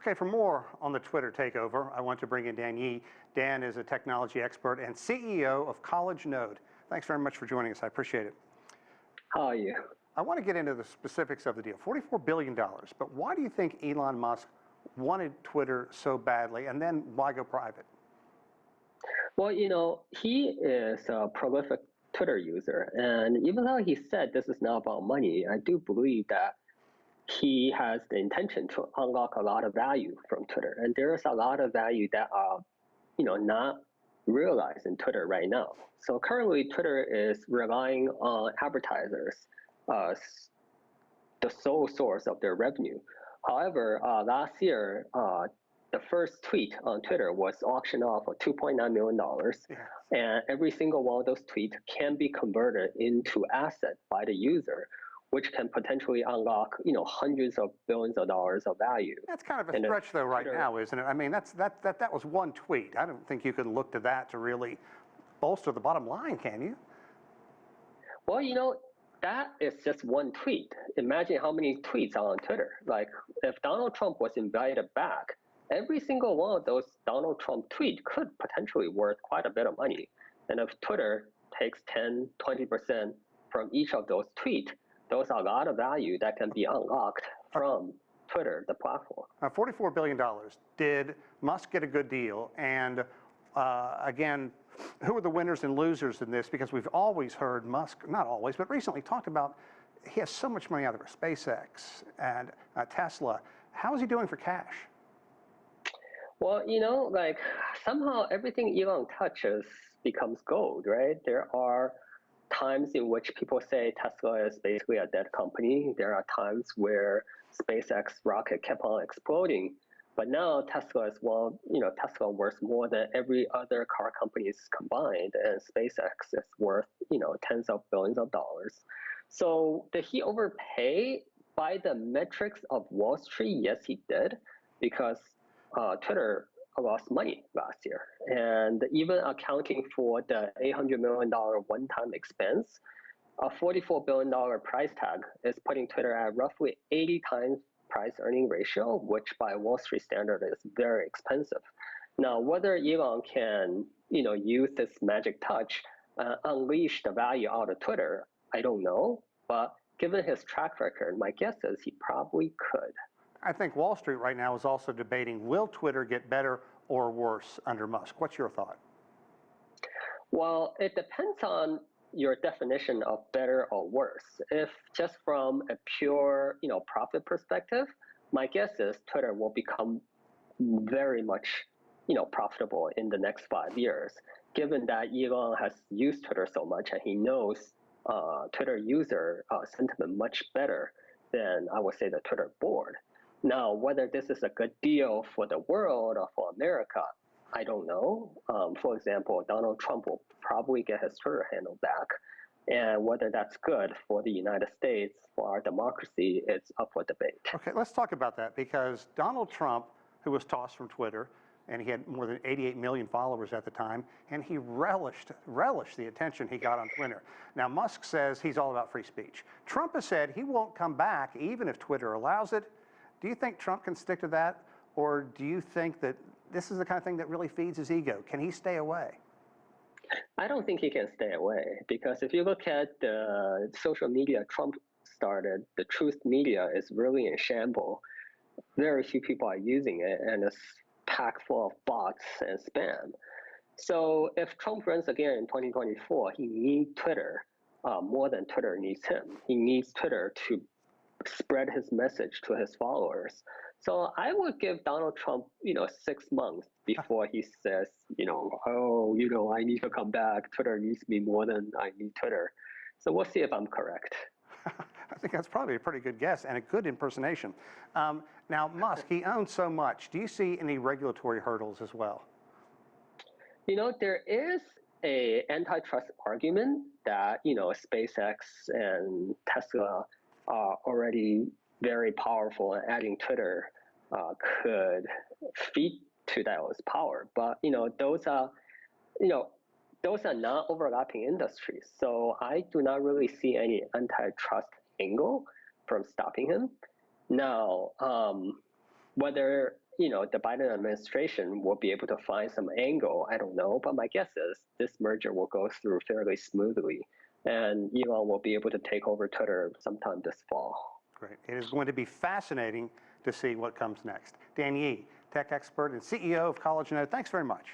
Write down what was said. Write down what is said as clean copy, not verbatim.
Okay, for more on the Twitter takeover, I want to bring in Dan Yee. Dan is a technology expert and CEO of College Node. Thanks very much for joining us. I appreciate it. How are you? I want to get into the specifics of the deal. $44 billion, but why do you think Elon Musk wanted Twitter so badly, and then why go private? Well, he is a prolific Twitter user, and even though he said this is not about money, I do believe that he has the intention to unlock a lot of value from Twitter, and there is a lot of value that are, not realized in Twitter right now. So currently, Twitter is relying on advertisers as the sole source of their revenue. However, last year, the first tweet on Twitter was auctioned off for $2.9 million, and every single one of those tweets can be converted into asset by the user, which can potentially unlock, hundreds of billions of dollars of value. That's kind of a stretch, though, right now, isn't it? I mean, that was one tweet. I don't think you can look to that to really bolster the bottom line, can you? Well, that is just one tweet. Imagine how many tweets are on Twitter. Like, if Donald Trump was invited back, every single one of those Donald Trump tweets could potentially worth quite a bit of money. And if Twitter takes 10, 20% from each of those tweets, those are a lot of value that can be unlocked from Twitter, the platform. $44 billion. Did Musk get a good deal? And again, who are the winners and losers in this? Because we've always heard Musk, not always, but recently talked about he has so much money out of it, SpaceX and Tesla. How is he doing for cash? Well, like somehow everything Elon touches becomes gold, right? There are times in which people say Tesla is basically a dead company. There are times where SpaceX rocket kept on exploding. But now Tesla is, Tesla worth more than every other car companies combined, and SpaceX is worth, tens of billions of dollars. So did he overpay by the metrics of Wall Street? Yes, he did, because Twitter lost money last year. And even accounting for the $800 million one-time expense, a $44 billion price tag is putting Twitter at roughly 80 times price-earning ratio, which by Wall Street standard is very expensive. Now, whether Elon can, use this magic touch, unleash the value out of Twitter, I don't know. But given his track record, my guess is he probably could. I think Wall Street right now is also debating, will Twitter get better or worse under Musk? What's your thought? Well, it depends on your definition of better or worse. If just from a pure, profit perspective, my guess is Twitter will become very much, profitable in the next 5 years, given that Elon has used Twitter so much and he knows Twitter user sentiment much better than, I would say, the Twitter board. Now, whether this is a good deal for the world or for America, I don't know. For example, Donald Trump will probably get his Twitter handle back. And whether that's good for the United States, for our democracy, it's up for debate. Okay, let's talk about that, because Donald Trump, who was tossed from Twitter, and he had more than 88 million followers at the time, and he relished the attention he got on Twitter. Now, Musk says he's all about free speech. Trump has said he won't come back even if Twitter allows it. Do you think Trump can stick to that, or do you think that this is the kind of thing that really feeds his ego? Can he stay away? I don't think he can stay away, because if you look at the social media Trump started, the truth media is really in shambles. Very few people are using it, and it's packed full of bots and spam. So if Trump runs again in 2024, he needs Twitter more than Twitter needs him. He needs Twitter to spread his message to his followers. So I would give Donald Trump, 6 months before he says, I need to come back. Twitter needs me more than I need Twitter. So we'll see if I'm correct. I think that's probably a pretty good guess and a good impersonation. Now, Musk, he owns so much. Do you see any regulatory hurdles as well? There is an antitrust argument that, SpaceX and Tesla are already very powerful, and adding Twitter could feed to those power. But those are not overlapping industries. So I do not really see any antitrust angle from stopping him. Now, Whether the Biden administration will be able to find some angle, I don't know. But my guess is this merger will go through fairly smoothly, and Elon will be able to take over Twitter sometime this fall. Great. It is going to be fascinating to see what comes next. Dan Yee, tech expert and CEO of College Note, thanks very much.